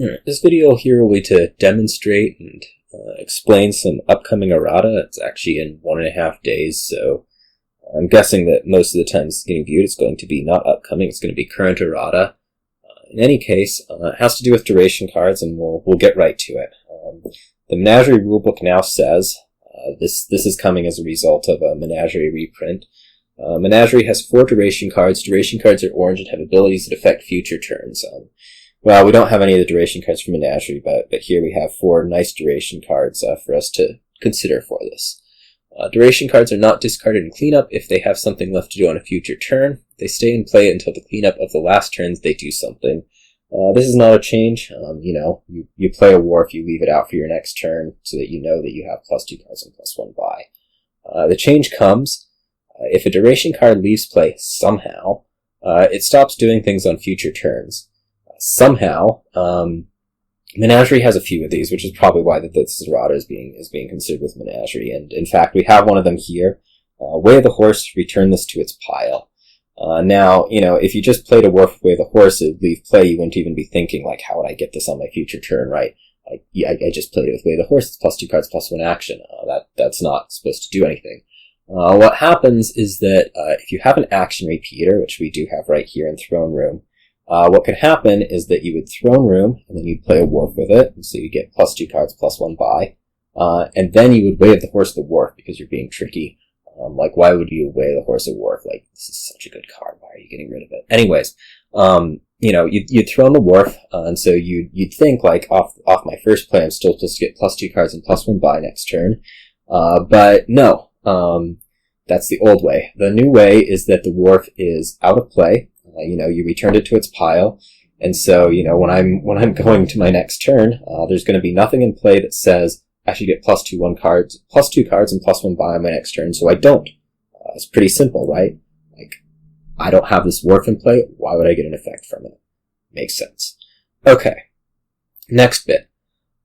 Alright, this video here will be to demonstrate and explain some upcoming errata. It's actually in 1.5 days, so I'm guessing that most of the time it's getting viewed, it's going to be not upcoming, it's going to be current errata. In any case, it has to do with duration cards, and we'll get right to it. The Menagerie rulebook now says, this is coming as a result of a Menagerie reprint. Menagerie has 4 duration cards. Duration cards are orange and have abilities that affect future turns. Well, we don't have any of the duration cards for Menagerie, but here we have 4 nice duration cards for us to consider for this. Duration cards are not discarded in cleanup if they have something left to do on a future turn. They stay in play until the cleanup of the last turns they do something. This is not a change. You play a war if you leave it out for your next turn so that you know that you have +2 cards and +1 buy. The change comes if a duration card leaves play somehow, it stops doing things on future turns. Somehow, Menagerie has a few of these, which is probably why this errata is being considered with Menagerie. And in fact, we have one of them here. Way of the Horse, return this to its pile. Now, if you just played a war with Way of the Horse, it'd leave play, you wouldn't even be thinking, like, how would I get this on my future turn, right? I just played it with Way of the Horse, it's +2 cards, +1 action. That's not supposed to do anything. What happens is that if you have an action repeater, which we do have right here in Throne Room, what could happen is that you would Throne Room, and then you'd play a Wharf with it, and so you get +2 cards, +1 buy, and then you would Way of the Horse the Wharf, because you're being tricky. Like, why would you Way of the Horse a Wharf? Like, this is such a good card, why are you getting rid of it? Anyways, you'd throw in the Wharf, and so you'd think, like, off my first play, I'm still supposed to get +2 cards and +1 buy next turn, but no, that's the old way. The new way is that the Wharf is out of play. You returned it to its pile, and so, when I'm going to my next turn, there's going to be nothing in play that says I should get +2 cards and +1 buy on my next turn, so I don't. It's pretty simple, right? Like, I don't have this Wharf in play, why would I get an effect from it? Makes sense. Okay, next bit.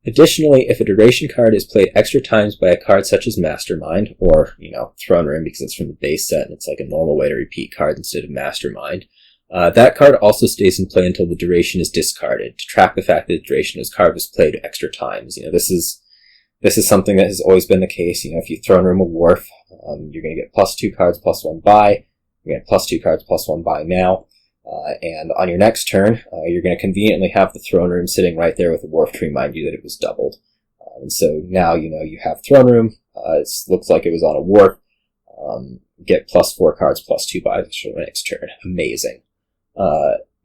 Additionally, if a duration card is played extra times by a card such as Mastermind, or, Throne Room because it's from the base set and it's like a normal way to repeat cards instead of Mastermind, that card also stays in play until the duration is discarded, to track the fact that the duration of this card was played extra times. This is something that has always been the case. If you Throne Room a Wharf, you're going to get +2 cards, +1 buy. You're going to get +2 cards, +1 buy now. And on your next turn, you're going to conveniently have the Throne Room sitting right there with the Wharf to remind you that it was doubled. And so now, you have Throne Room. It looks like it was on a Wharf. Get +4 cards, +2 buys for the next turn. Amazing.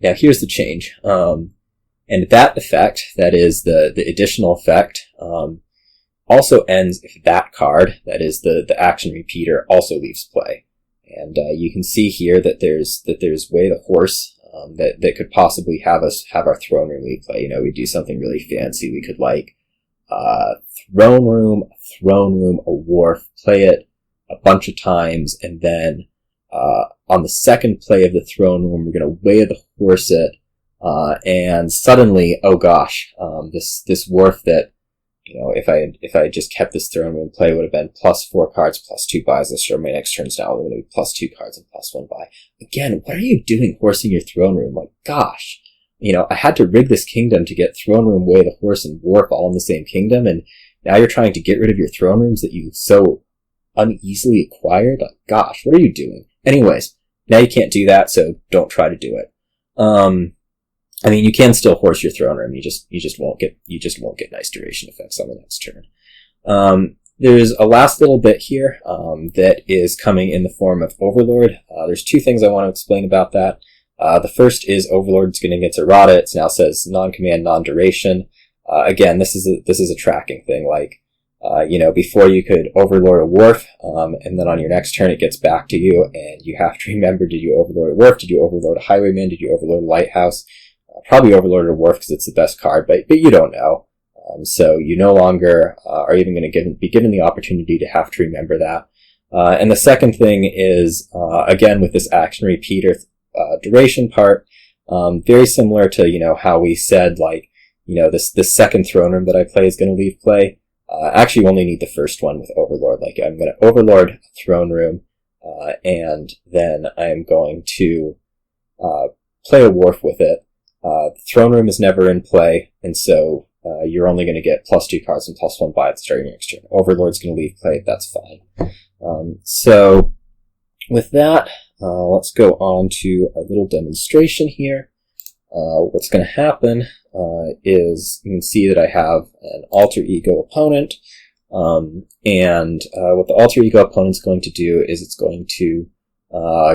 Now here's the change. And that effect, that is the additional effect, also ends if that card, that is the action repeater, also leaves play. And you can see here that there's Way of the Horse that could possibly have us have our Throne Room leave play. We do something really fancy. We could Throne Room, a Wharf, play it a bunch of times, and then on the second play of the Throne Room, we're going to Way of the Horse it, and suddenly, oh gosh, this Wharf that, if I had just kept this Throne Room play, would have been +4 cards, +2 buys. Let's show my next turn's now. It would be +2 cards and +1 buy. Again, what are you doing horsing your Throne Room? Like, gosh, I had to rig this kingdom to get Throne Room, Way of the Horse, and Wharf all in the same kingdom, and now you're trying to get rid of your Throne Rooms that you so uneasily acquired? Like, gosh, what are you doing? Anyways, now you can't do that, so don't try to do it. You can still horse your Throne Room. You just won't get nice duration effects on the next turn. There's a last little bit here that is coming in the form of Overlord. There's 2 things I want to explain about that. The first is Overlord's getting its errata. It now says non-command, non-duration. Again, this is a tracking thing. Like, before you could Overlord a Wharf, and then on your next turn it gets back to you, and you have to remember, did you Overlord a Wharf? Did you Overlord a Highwayman? Did you Overlord a Lighthouse? Probably Overlord a Wharf because it's the best card, but you don't know. So you no longer are even going to be given the opportunity to have to remember that. And the second thing is, again, with this action repeater duration part, very similar to, how we said, this second Throne Room that I play is going to leave play. Actually, you only need the first one with Overlord. Like, I'm going to Overlord Throne Room, and then I'm going to play a Wharf with it, The throne room is never in play, and so you're only going to get +2 cards and +1 buy at the start of your next turn. Overlord's going to leave play, that's fine. So with that, let's go on to our little demonstration here. What's going to happen is you can see that I have an alter ego opponent, and what the alter ego opponent's going to do is it's going to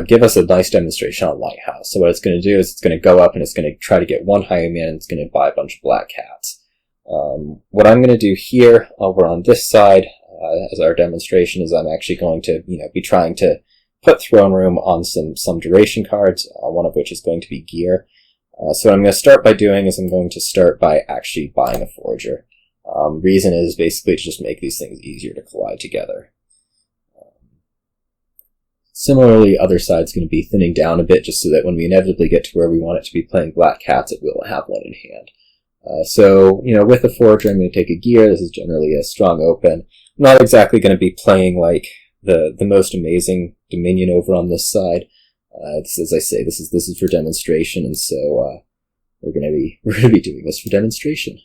give us a nice demonstration on Lighthouse. So what it's going to do is it's going to go up and it's going to try to get 1 Highwayman and it's going to buy a bunch of black cats. What I'm going to do here over on this side as our demonstration is I'm actually going to be trying to put throne room on some duration cards, one of which is going to be gear. So what I'm going to start by doing is I'm going to start by actually buying a forger. Reason is basically to just make these things easier to collide together. Similarly, other side's going to be thinning down a bit just so that when we inevitably get to where we want it to be playing black cats, it will have one in hand. So, with the forger, I'm going to take a gear. This is generally a strong open. I'm not exactly going to be playing like the most amazing Dominion over on this side. As I say, this is for demonstration, and so we're going to be doing this for demonstration.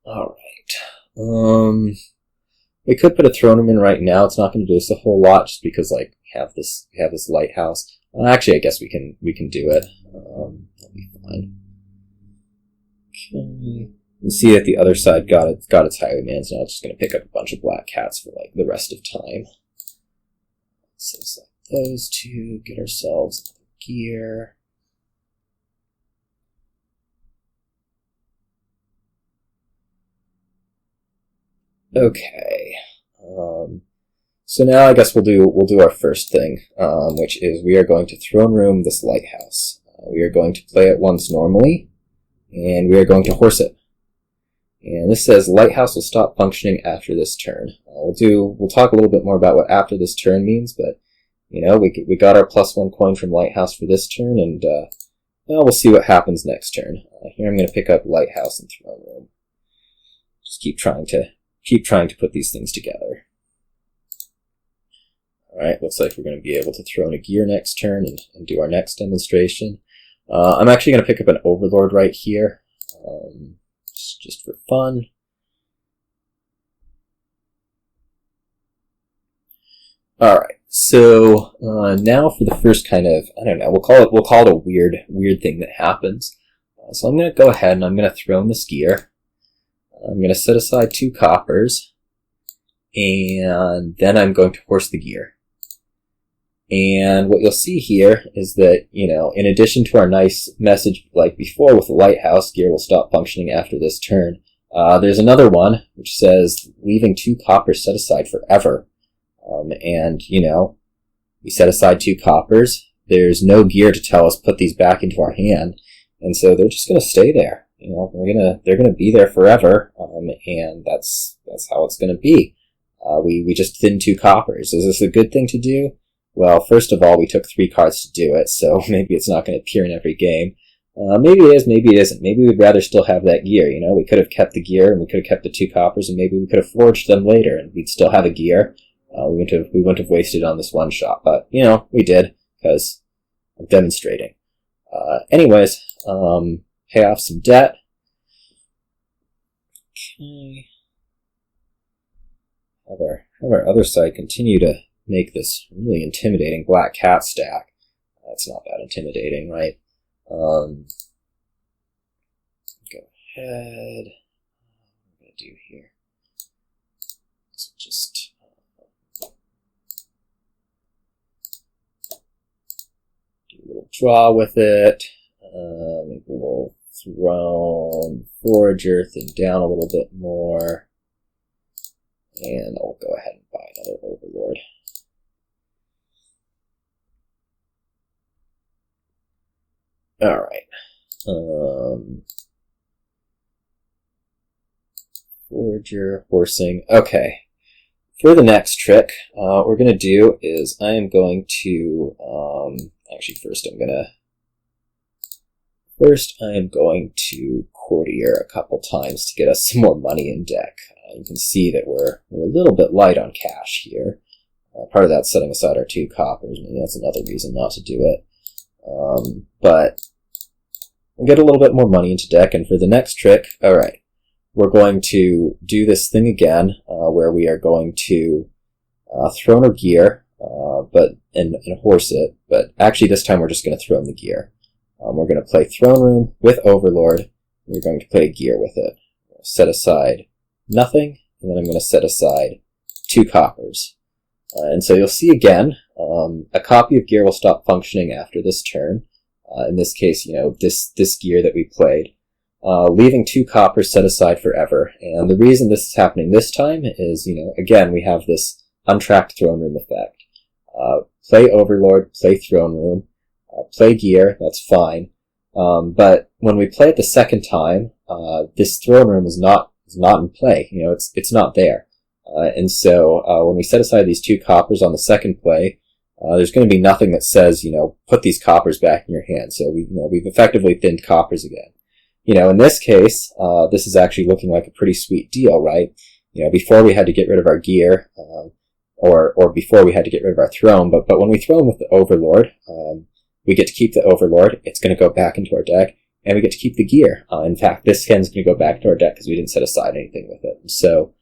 All right. We could put a throne room in right now. It's not going to do us a whole lot, just because we have this lighthouse. Actually, I guess we can do it. That'll be fine. Okay. You can see that the other side got its highwayman, so now it's just going to pick up a bunch of black cats for the rest of time. So select those two, get ourselves gear. Okay. So now I guess we'll do our first thing, which is we are going to throne room this lighthouse. We are going to play it once normally, and we are going to horse it. And this says Lighthouse will stop functioning after this turn. We'll talk a little bit more about what after this turn means, but we got our +1 coin from Lighthouse for this turn, and we'll see what happens next turn. Here I'm going to pick up Lighthouse and throne room. Just keep trying to put these things together. Alright, looks like we're going to be able to throw in a gear next turn and do our next demonstration. I'm actually going to pick up an Overlord right here, just for fun. Alright, so now for the first kind of, I don't know, we'll call it a weird thing that happens. So I'm going to go ahead and I'm going to throw in this gear. I'm going to set aside 2 coppers, and then I'm going to horse the gear. And what you'll see here is that, in addition to our nice message like before with the lighthouse, gear will stop functioning after this turn, there's another one which says leaving 2 coppers set aside forever. And, we set aside 2 coppers. There's no gear to tell us put these back into our hand, and so they're just going to stay there. They're gonna be there forever, and that's how it's gonna be. We just thinned 2 coppers. Is this a good thing to do? Well, first of all, we took 3 cards to do it, so maybe it's not going to appear in every game. Maybe it is, maybe it isn't. Maybe we'd rather still have that gear. We could have kept the gear, and we could have kept the 2 coppers, and maybe we could have forged them later, and we'd still have a gear. We wouldn't have wasted on this one shot, but we did because I'm demonstrating. Anyways, pay off some debt. Okay. Have our other side continue to make this really intimidating black cat stack. That's not that intimidating, right? Go ahead. What am I going to do here? Let's just do a little draw with it. Maybe a little throne, forager, thin down a little bit more. And I'll go ahead and buy another Overlord. Alright. Forager, horsing. Okay. For the next trick, what we're going to do is I am going to, actually first I am going to courtier a couple times to get us some more money in deck. You can see that we're a little bit light on cash here. Part of that's setting aside our 2 coppers. Maybe that's another reason not to do it. But we'll get a little bit more money into deck, and for the next trick, alright, we're going to do this thing again, where we are going to throne or gear, and horse it, but actually this time we're just going to throne the gear. We're going to play Throne Room with Overlord. We're going to play a gear with it. Set aside nothing, and then I'm going to set aside 2 coppers. And so you'll see again, a copy of gear will stop functioning after this turn. In this case, this gear that we played, leaving 2 coppers set aside forever. And the reason this is happening this time is, again, we have this untracked Throne Room effect. Play Overlord, play Throne Room, play gear, that's fine. But when we play it the second time, this Throne Room is not in play. It's not there. And so when we set aside these 2 coppers on the second play, there's going to be nothing that says, put these coppers back in your hand. So we've effectively thinned coppers again. In this case, this is actually looking like a pretty sweet deal, right? Before we had to get rid of our gear, or before we had to get rid of our throne, but when we throne with the Overlord, we get to keep the Overlord. It's going to go back into our deck, and we get to keep the gear. In fact, this skin's going to go back to our deck because we didn't set aside anything with it. And so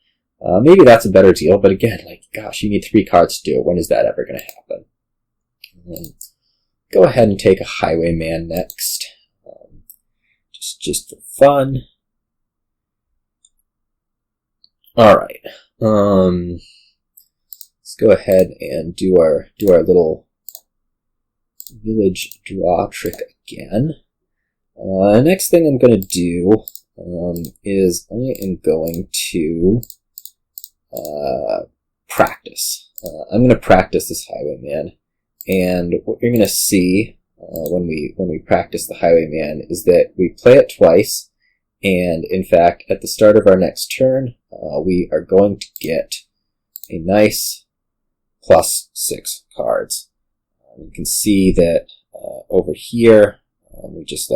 maybe that's a better deal, but again, gosh, you need 3 cards to do it. When is that ever going to happen? Go ahead and take a Highwayman next, just for fun. All right. Let's go ahead and do our little village draw trick again. Next thing I'm going to do is I am going to practice. I'm going to practice this Highwayman, and what you're going to see when we practice the Highwayman is that we play it twice, and in fact, at the start of our next turn, we are going to get a nice +6 cards. You can see that over here, we just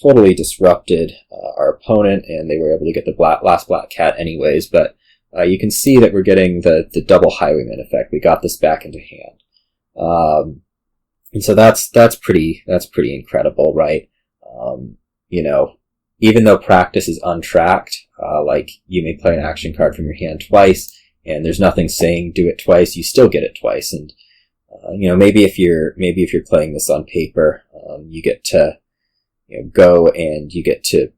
totally disrupted our opponent, and they were able to get the last black cat anyways, but you can see that we're getting the double Highwayman effect. We got this back into hand. And so that's pretty incredible, right? Even though practice is untracked, you may play an action card from your hand twice, and there's nothing saying do it twice, you still get it twice. And maybe if you're playing this on paper, you get to go and you get to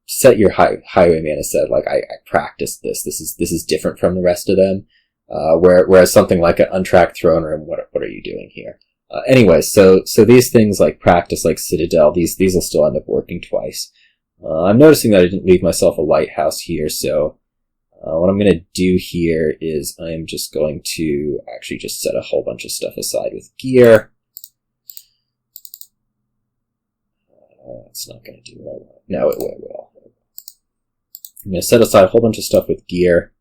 set your Highwayman aside. I practiced this. This is different from the rest of them. Whereas something like an untracked Throne Room, what are you doing here? Anyways, so these things like practice, like Citadel, these will still end up working twice. I'm noticing that I didn't leave myself a Lighthouse here, so what I'm going to do here is I'm just going to actually just set a whole bunch of stuff aside with gear. It's not going to do what I want. No, it will. I'm going to set aside a whole bunch of stuff with gear.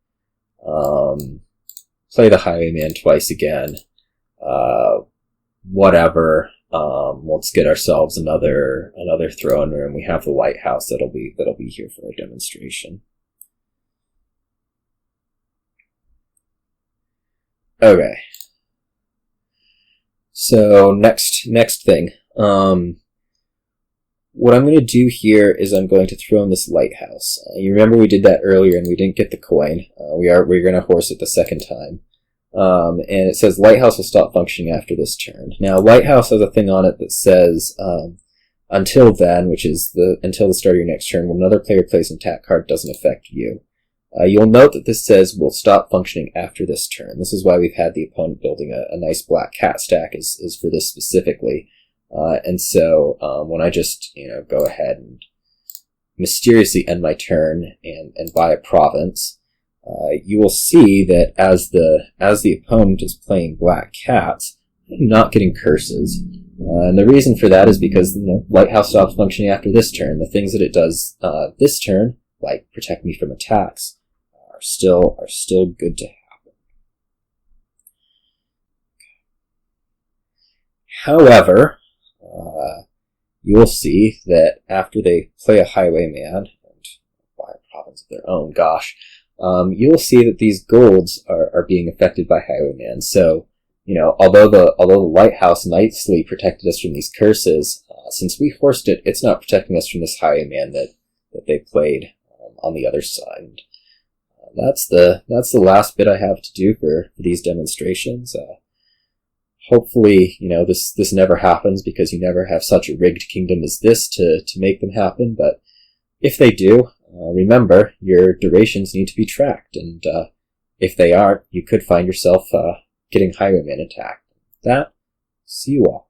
Play the Highwayman twice again. Whatever. Let's get ourselves another Throne Room. We have the Lighthouse that'll be here for our demonstration. Okay. So next thing. What I'm going to do here is I'm going to throne this Lighthouse. You remember we did that earlier and we didn't get the coin. We're going to horse it the second time. And it says Lighthouse will stop functioning after this turn. Now, Lighthouse has a thing on it that says, until then, which is until the start of your next turn, when another player plays an attack card, doesn't affect you. You'll note that this says will stop functioning after this turn. This is why we've had the opponent building a nice black cat stack is for this specifically. And so when I just go ahead and mysteriously end my turn and buy a province, you will see that as the opponent is playing black cats, I'm not getting curses. And the reason for that is because Lighthouse stops functioning after this turn. The things that it does this turn, like protect me from attacks, are still good to happen. However, you will see that after they play a Highwayman and buy a province of their own, gosh, you'll see that these golds are being affected by Highwayman. So, although the Lighthouse nicely protected us from these curses, since we forced it, it's not protecting us from this Highwayman that they played on the other side. That's the last bit I have to do for these demonstrations. Hopefully, this never happens, because you never have such a rigged kingdom as this to make them happen. But if they do, remember, your durations need to be tracked, and if they aren't, you could find yourself getting Highwayman attacked. With that, see you all.